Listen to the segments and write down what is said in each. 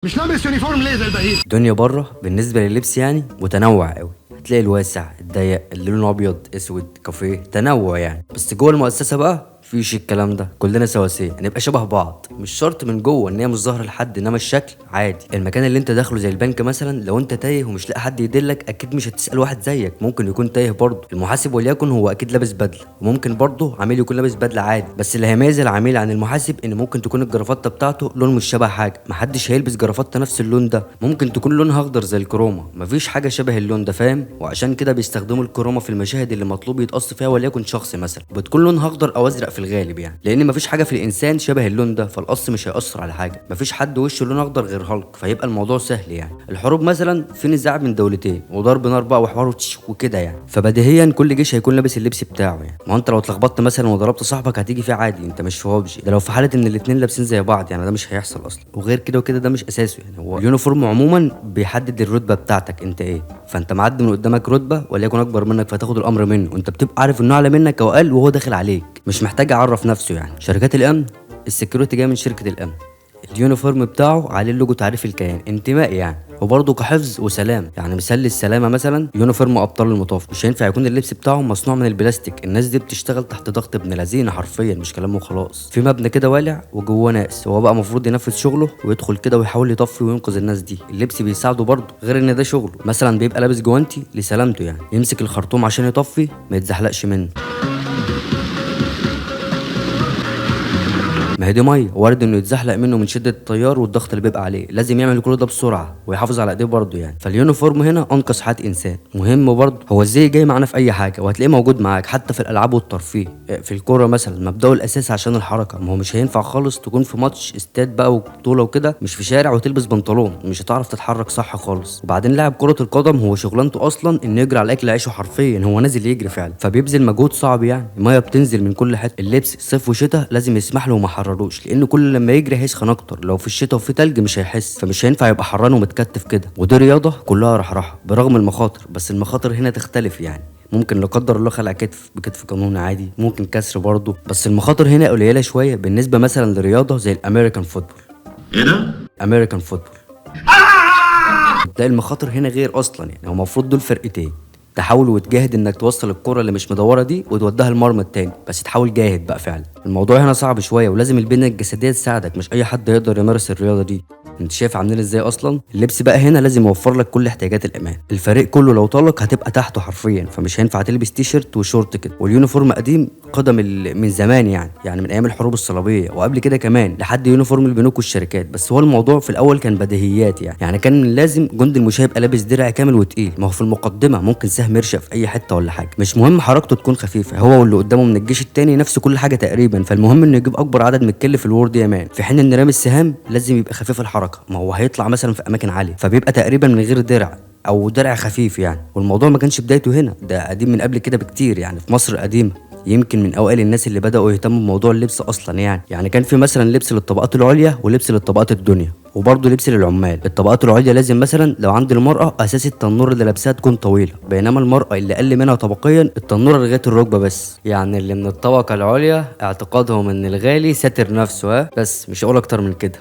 مش لابس يونيفورم ليه زي الباقيين؟ الدنيا بره بالنسبه لللبس يعني متنوع قوي. هتلاقي الواسع الضيق اللي لونه ابيض اسود كافيه تنوع يعني. بس جوه المؤسسه بقى مفيش الكلام ده، كلنا سواسيه نبقى شبه بعض. مش شرط من جوه ان هي مش ظاهره لحد، انما الشكل عادي. المكان اللي انت داخله زي البنك مثلا، لو انت تايه ومش لاقي حد يدلك اكيد مش هتسال واحد زيك ممكن يكون تايه برضه. المحاسب وليكن هو اكيد لابس بدله، وممكن برضه عميل يكون لابس بدله عادي. بس اللي هيميز العميل عن المحاسب ان ممكن تكون الجرافته بتاعته لون مش شبه حاجه. محدش هيلبس جرافته نفس اللون ده، ممكن تكون لونها اخضر زي الكروما، مفيش حاجه شبه اللون ده فاهم. وعشان كده بيستخدموا الكروما في المشاهد اللي مطلوب يتقص فيها وليكن شخص مثلا، بتكون لونها اخضر او ازرق في الغالب يعني، لان مفيش حاجه في الانسان شبه اللون ده، فالقص مش هيأثر على حاجه. مفيش حد وشه لون اخضر غير هالك، فيبقى الموضوع سهل يعني. الحروب مثلا في نزاع بين دولتين وضرب نار بقى وحوار وكده يعني، فبديهيا كل جيش هيكون لابس اللبس بتاعه يعني. ما انت لو اتلخبطت مثلا وضربت صاحبك هتيجي فيه عادي، انت مش في بابجي. ده لو في حاله ان الاتنين لابسين زي بعض يعني، ده مش هيحصل اصلا. وغير كده وكده ده مش اساسه يعني. هو اليونيفورم عموما بيحدد الرتبه بتاعتك انت ايه. فانت معدي من قدامك رتبه وليكن اكبر منك فتاخد الامر منه، وانت بتبقى عارف انه اعلى منك او اقل وهو داخل عليك، مش محتاج يعرف نفسه يعني. شركات الامن السكيورتي جايه من شركه الامن، اليونيفورم بتاعه عليه اللوجو تعريف الكيان انتمائي يعني، وبرضه كحفظ وسلام يعني. مثال للسلامه مثلا يونيفورم ابطال المطاف، مش هينفع يكون اللبس بتاعهم مصنوع من البلاستيك. الناس دي بتشتغل تحت ضغط ابن لذينه حرفيا، مش كلام وخلاص. في مبنى كده والع وجواه ناس، هو بقى المفروض ينفذ شغله ويدخل كده ويحاول يطفي وينقذ الناس دي. اللبس بيساعده برضه، غير ان ده شغله. مثلا بيبقى لابس جوانتي لسلامته يعني، يمسك الخرطوم عشان يطفي ما يتزحلقش منه. ما هي دي ميه، وارد انه يتزحلق منه من شده التيار والضغط اللي بيبقى عليه. لازم يعمل كل ده بسرعه ويحافظ على ايديه برضه يعني. فاليونيفورم هنا انقذ حياه انسان. مهم برضه هو ازاي جاي معانا في اي حاجه، وهتلاقيه موجود معاك حتى في الالعاب والترفيه. في الكوره مثلا مبداه الاساسي عشان الحركه. ما هو مش هينفع خالص تكون في ماتش استاد بقى وبطوله وكده مش في شارع وتلبس بنطلون، مش هتعرف تتحرك صح خالص. وبعدين لاعب كره القدم هو شغلانته اصلا انه يجري على اكل عيشه حرفيا، هو نازل يجري فعلا، فبيبذل مجهود صعب يعني. الميه بتنزل من كل حته. اللبس صيف وشتاء لازم يسمح له وما يحرروش، لان كل لما يجري هيسخن اكتر. لو في الشتاء وفي تلج مش هيحس، فمش هينفع يبقى حران ومتكتف كده. ودي رياضه كلها رحرحه برغم المخاطر، بس المخاطر هنا تختلف يعني. ممكن لا قدر الله خلع كتف بكتف قانوني عادي، ممكن كسر برضه، بس المخاطر هنا قليله شويه بالنسبه مثلا لرياضه زي الامريكان فوتبول. ايه ده؟ امريكان فوتبول تلاقي المخاطر هنا غير اصلا يعني. هو المفروض دول فرقتين، تحاول وتجاهد انك توصل الكرة اللي مش مدوره دي وتوديها المرمى التاني، بس تحاول جاهد بقى فعلا. الموضوع هنا صعب شويه، ولازم البنيه الجسديه تساعدك، مش اي حد يقدر يمارس الرياضه دي. انت شايف عاملين ازاي اصلا. اللبس بقى هنا لازم يوفر لك كل احتياجات الامان. الفريق كله لو طالك هتبقى تحته حرفيا، فمش هينفع تلبس تي شيرت وشورت كده. واليونيفورم قديم قدم من زمان يعني من ايام الحروب الصليبيه وقبل كده كمان لحد يونيفورم البنوك والشركات. بس هو الموضوع في الاول كان بديهيات يعني كان لازم جندي المشاة يبقى لابس درع كامل وتقيل. ما هو في المقدمه ممكن سهم يرشق في اي حته ولا حاجه، مش مهم حركته تكون خفيفه. هو واللي قدامه من الجيش التاني نفس كل حاجه تقريبا، فالمهم انه يجيب اكبر عدد متكلف في الورد يمان. في حين ان رامي السهام لازم يبقى خفيف الحركه، ما هو هيطلع مثلا في اماكن عاليه، فبيبقى تقريبا من غير درع او درع خفيف يعني. والموضوع ما كانش بدايته هنا، ده قديم من قبل كده بكتير يعني. في مصر القديمه يمكن من اوائل الناس اللي بداوا يهتموا بموضوع اللبس اصلا يعني كان في مثلا لبس للطبقات العليا ولبس للطبقات الدنيا، وبرضه لبس للعمال. الطبقات العليا لازم مثلا لو عند المرأة أساس التنورة اللي لابساها تكون طويلة، بينما المرأة اللي أقل منها طبقيا التنورة لغاية الركبة بس. يعني اللي من الطبقة العليا اعتقادهم إن الغالي ساتر نفسه، بس مش هقول أكتر من كده.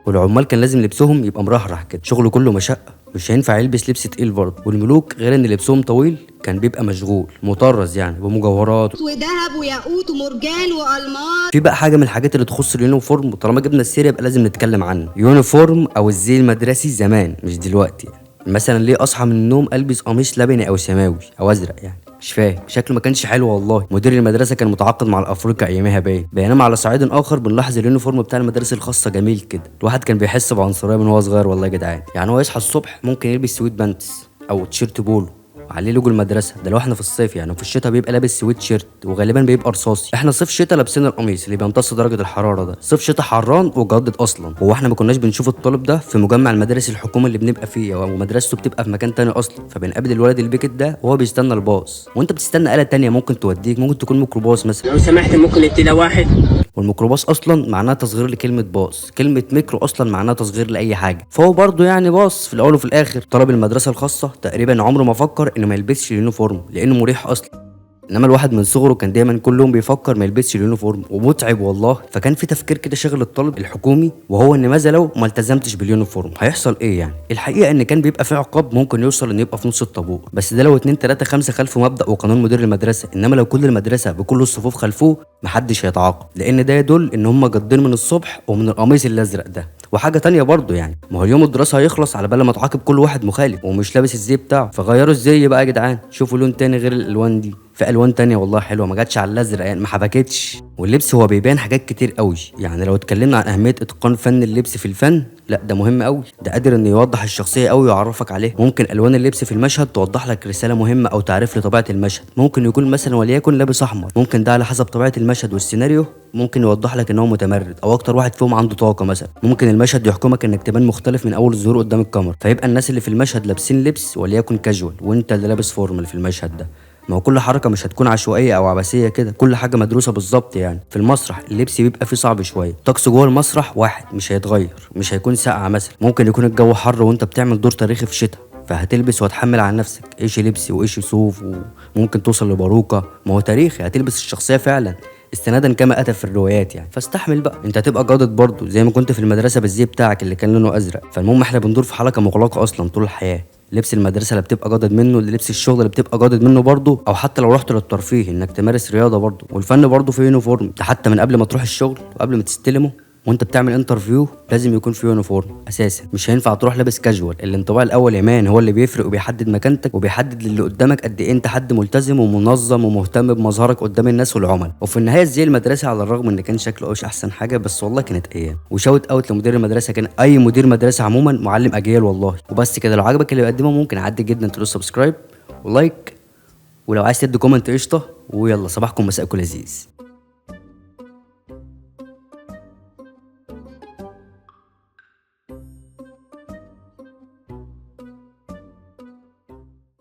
والعمال كان لازم لبسهم يبقى مرحرح كده، شغله كله مشقة، مش هينفع يلبس لبس تقيل برضه. والملوك غير ان لبسهم طويل كان بيبقى مشغول مطرز يعني بمجوهرات وذهب وياقوت ومرجان والماس. في بقى حاجه من الحاجات اللي تخص اليونيفورم، وطالما جبنا السيره يبقى لازم نتكلم عنه. يونيفورم او الزي المدرسي زمان مش دلوقتي يعني. مثلا ليه اصحى من النوم البس قميص لبني او سماوي او ازرق يعني؟ مش فاهم، شكله ما كانش حلو والله. مدير المدرسه كان متعاقد مع الافريقيا ايامها باين. بينما على صعيد اخر بنلاحظ اليونيفورم بتاع المدارس الخاصه جميل كده. الواحد كان بيحس بعنصريه من وهو صغير والله يا جدعان. يعني هو يصحى الصبح ممكن يلبس سويت بانتس او تيشيرت بولو عليه لوجو المدرسه. ده لو احنا في الصيف يعني، وفي الشتاء بيبقى لابس سويت شيرت وغالبا بيبقى رصاصي. احنا صيف شتاء لابسين القميص اللي بيمتص درجه الحراره ده. صيف شتاء حران وجدد اصلا. هو احنا ما كناش بنشوف الطالب ده في مجمع المدارس الحكومي اللي بنبقى فيه، ومدرسته بتبقى في مكان تاني اصلا، فبنقابل الولد البيكت ده وهو بيستنى الباص، وانت بتستنى آلة تانية ممكن توديك، ممكن تكون ميكروباص مثلا. لو سمحت ممكن ابتدى واحد. والميكروباص اصلا معناها تصغير لكلمه باص، كلمه ميكرو اصلا معناها تصغير لاي حاجه، فهو برضه يعني باص في الاول وفي الاخر. طلب المدرسه الخاصه تقريبا عمره ما فكر انه ما يلبسش اليونيفورم لانه مريح اصلا، انما الواحد من صغره كان دايما كل يوم بيفكر ما يلبسش اليونيفورم ومتعب والله. فكان في تفكير كده شاغل الطالب الحكومي، وهو ان ماذا لو ما التزمتش باليونيفورم هيحصل ايه يعني. الحقيقه ان كان بيبقى في عقاب ممكن يوصل انه يبقى في نص الطابور، بس ده لو 2 3 5 خلفوا مبدا وقانون مدير المدرسه، انما لو كل المدرسه بكل الصفوف خلفوه محدش هيتعاقب، لان ده يدل ان هم جادين من الصبح ومن القميص الازرق ده. وحاجه تانية برضه يعني، ما هو اليوم الدراسه هيخلص على بال ما تعاقب كل واحد مخالف ومش لابس الزي بتاعه، فغيروا الزي بقى يا جدعان، شوفوا لون تاني غير الالوان دي. في الوان تانية والله حلوه ما جاتش على الازرق يعني، ما حبكتش. واللبس هو بيبان حاجات كتير قوي يعني، لو اتكلمنا عن اهميه اتقان فن اللبس في الفن، لا ده مهم قوي، ده قادر انه يوضح الشخصيه قوي ويعرفك عليه. ممكن الوان اللبس في المشهد توضح لك رساله مهمه او تعريف لطبيعه المشهد. ممكن يكون مثلا وليكن لابس احمر، ممكن ده على حسب طبيعه المشهد والسيناريو ممكن يوضح لك ان هو متمرد او اكتر واحد فيهم عنده طاقه مثلا. ممكن المشهد يحكمك انك تبان مختلف من اول الظهور قدام الكاميرا، فيبقى الناس اللي في المشهد لابسين لبس وليكن كاجوال وانت اللي لابس فورمال في المشهد ده. ما هو كل حركه مش هتكون عشوائيه او عبثيه كده، كل حاجه مدروسه بالظبط يعني. في المسرح اللبس بيبقى فيه صعب شويه، طقس جوه المسرح واحد مش هيتغير، مش هيكون ساقعه مثلا، ممكن يكون الجو حر وانت بتعمل دور تاريخي في شتاء، فهتلبس وهتحمل على نفسك ايش لبس وايش صوف، وممكن توصل لباروكه، ما هو تاريخي هتلبس الشخصيه فعلا استنادا كما اتى في الروايات يعني. فاستحمل بقى، انت هتبقى جادد برضه زي ما كنت في المدرسه بالزي بتاعك اللي كان لونه ازرق. فالمهم احنا بندور في حلقه مغلقه اصلا طول الحياه، لبس المدرسه اللي بتبقى جادد منه، لبس الشغل اللي بتبقى جادد منه برضه، او حتى لو رحت للترفيه انك تمارس رياضه برضه. والفن برضه في يونيفورم ده، حتى من قبل ما تروح الشغل وقبل ما تستلمه وانت بتعمل انترفيو لازم يكون في يونيفورم اساسا، مش هينفع تروح لابس كاجوال. الانطباع الاول يا مان هو اللي بيفرق وبيحدد مكانتك وبيحدد للي قدامك قد ايه انت حد ملتزم ومنظم ومهتم بمظهرك قدام الناس والعملاء. وفي النهايه الزي المدرسي على الرغم ان كان شكله مش احسن حاجه، بس والله كانت ايام. وشاوت اوت لمدير المدرسه، كان اي مدير مدرسه عموما معلم اجيال والله. وبس كده، لو عجبك اللي بقدمه ممكن عادي جدا تدوس سبسكرايب ولايك، ولو عايز تدي كومنت قشطه. ويلا صباحكم مساءكم لذيذ.